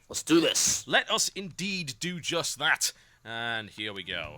Let's do this. Let us indeed do just that. And here we go.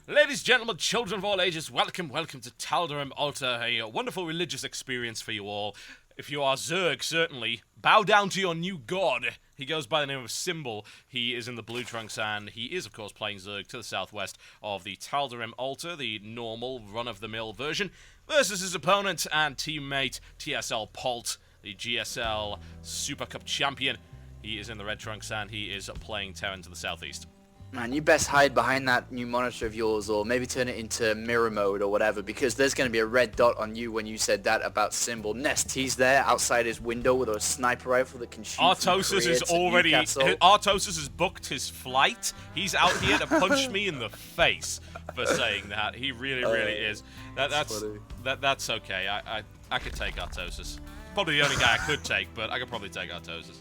Ladies, gentlemen, children of all ages, welcome to TSL.Polt, a wonderful religious experience for you all. If you are Zerg, certainly, bow down to your new god. He goes by the name of Symbol. He is in the blue trunks, and he is, of course, playing Zerg to the southwest of the TSL.Polt, the normal, run-of-the-mill version, versus his opponent and teammate, TSL.Polt, the GSL Super Cup champion. He is in the red trunks, and he is playing Terran to the southeast. Man, you best hide behind that new monitor of yours, or maybe turn it into mirror mode or whatever, because there's going to be a red dot on you when you said that about Symbol. Nest, he's there outside his window with a sniper rifle that can shoot Artosis is already... Artosis has booked his flight. He's out here to punch me in the face for saying that. He really is. That's okay. I could take Artosis. Probably the only guy I could take, but I could probably take Artosis.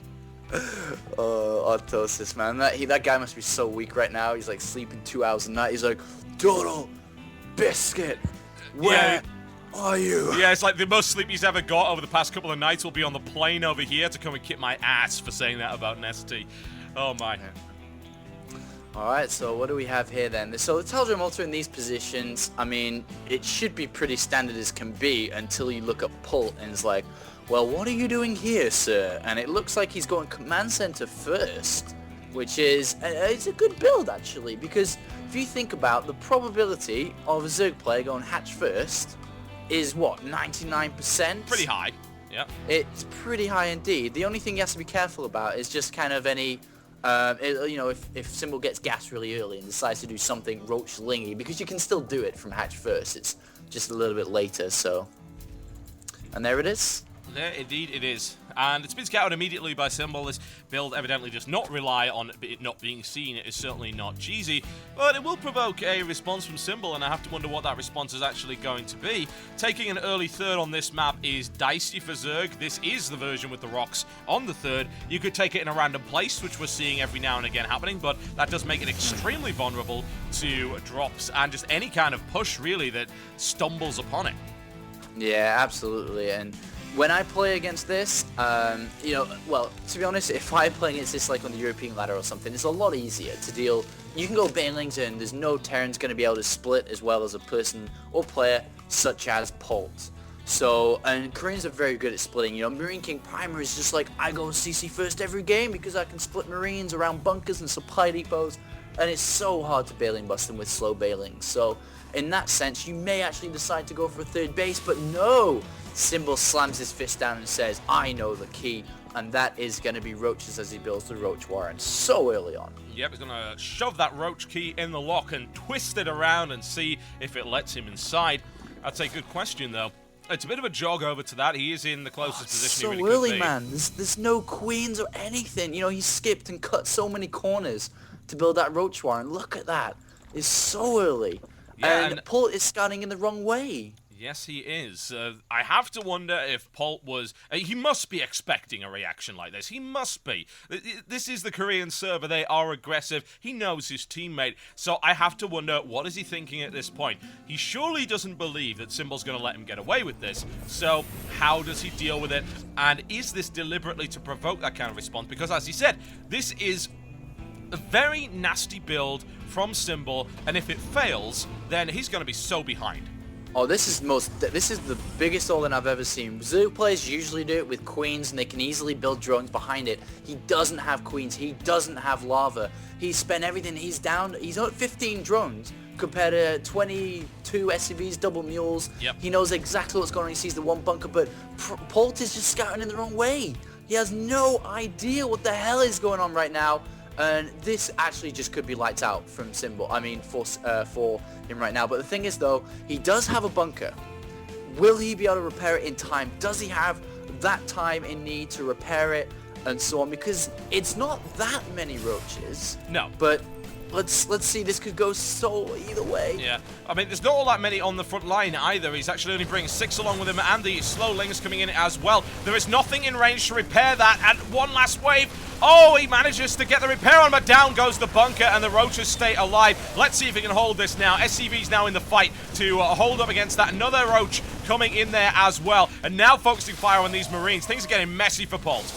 Artosis, man. That guy must be so weak right now. He's like sleeping 2 hours a night. He's like, Totalbiscuit, where are you? Yeah, it's like the most sleep he's ever got over the past couple of nights will be on the plane over here to come and kick my ass for saying that about Nesty. Oh my. Alright, so what do we have here then? So the TSL.Polt in these positions, I mean, it should be pretty standard as can be until you look at Polt and it's like, well, what are you doing here, sir? And it looks like he's going command center first, which is, it's a good build actually, because if you think about the probability of a Zerg player going hatch first is what, 99%? Pretty high, yeah. It's pretty high indeed. The only thing you have to be careful about is just kind of any, you know, if Symbol gets gassed really early and decides to do something roach-lingy, because you can still do it from hatch first, it's just a little bit later, so. And there it is. There, indeed, it is. And it's been scouted immediately by Symbol. This build evidently does not rely on it not being seen. It is certainly not cheesy, but it will provoke a response from Symbol, and I have to wonder what that response is actually going to be. Taking an early third on this map is dicey for Zerg. This is the version with the rocks on the third. You could take it in a random place, which we're seeing every now and again happening, but that does make it extremely vulnerable to drops and just any kind of push, really, that stumbles upon it. Yeah, absolutely, and when I play against this, you know, well, to be honest, if I play against this like on the European ladder or something, it's a lot easier to deal. You can go banelings and there's no Terran's going to be able to split as well as a person or player such as Polt. So, and Koreans are very good at splitting. You know, Marine King Primer is just like, I go CC first every game because I can split Marines around bunkers and supply depots, and it's so hard to bailing bust them with slow bailing. So, in that sense, you may actually decide to go for a third base, but no! Symbol slams his fist down and says, I know the key, and that is going to be roaches as he builds the roach warren so early on. Yep, he's going to shove that roach key in the lock and twist it around and see if it lets him inside. That's a good question, though. It's a bit of a jog over to that. He is in the closest position he really so early, could be. man. There's no queens or anything. You know, he skipped and cut so many corners to build that roach warren. Look at that. It's so early. Yeah, and Polt is scouting in the wrong way. Yes, he is. I have to wonder if Polt was... he must be expecting a reaction like this. He must be. This is the Korean server. They are aggressive. He knows his teammate. So I have to wonder, what is he thinking at this point? He surely doesn't believe that Symbol's going to let him get away with this. So how does he deal with it? And is this deliberately to provoke that kind of response? Because as he said, this is a very nasty build from Symbol. And if it fails, then he's going to be so behind. Oh, this is the biggest all-in I've ever seen. Zerg players usually do it with queens, and they can easily build drones behind it. He doesn't have queens. He doesn't have lava. He's spent everything. He's down. He's on 15 drones compared to 22 SCVs, double mules. Yep. He knows exactly what's going on. He sees the one bunker, but Polt is just scouting in the wrong way. He has no idea what the hell is going on right now. And this actually just could be lights out from Symbol. I mean, for him right now. But the thing is, though, he does have a bunker. Will he be able to repair it in time? Does he have that time in need to repair it, and so on? Because it's not that many roaches. No. But let's see. This could go so either way. Yeah. I mean, there's not all that many on the front line either. He's actually only bringing 6 along with him, and the slowlings coming in as well. There is nothing in range to repair that, and one last wave. Oh, he manages to get the repair on, but down goes the bunker, and the roaches stay alive. Let's see if he can hold this now. SCV's now in the fight to hold up against that. Another roach coming in there as well, and now focusing fire on these Marines. Things are getting messy for Polt.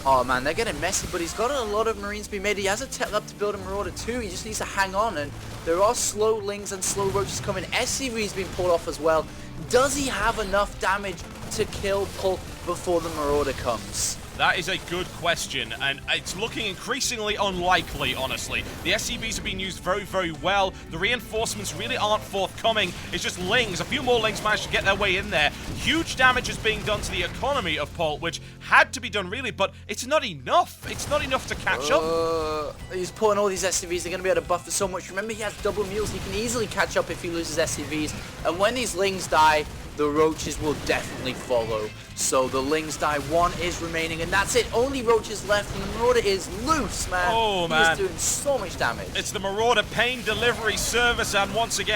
Oh man, they're getting messy, but he's got a lot of Marines being made. He has a tech up to build a Marauder too. He just needs to hang on, and there are slow Lings and slow Roaches coming. SCV's been pulled off as well. Does he have enough damage to kill Polt before the Marauder comes? That is a good question, and it's looking increasingly unlikely, honestly. The SCVs are being used very, very well. The reinforcements really aren't forthcoming. It's just Lings. A few more Lings managed to get their way in there. Huge damage is being done to the economy of Polt, which had to be done, really, but it's not enough. It's not enough to catch up. He's pulling all these SCVs. They're going to be able to buffer so much. Remember, he has double mules. He can easily catch up if he loses SCVs. And when these Lings die, the Roaches will definitely follow. So the Lings die. One is remaining, and that's it. Only Roaches left, and the Marauder is loose, man. Oh, man. He is doing so much damage. It's the Marauder pain delivery service, and once again,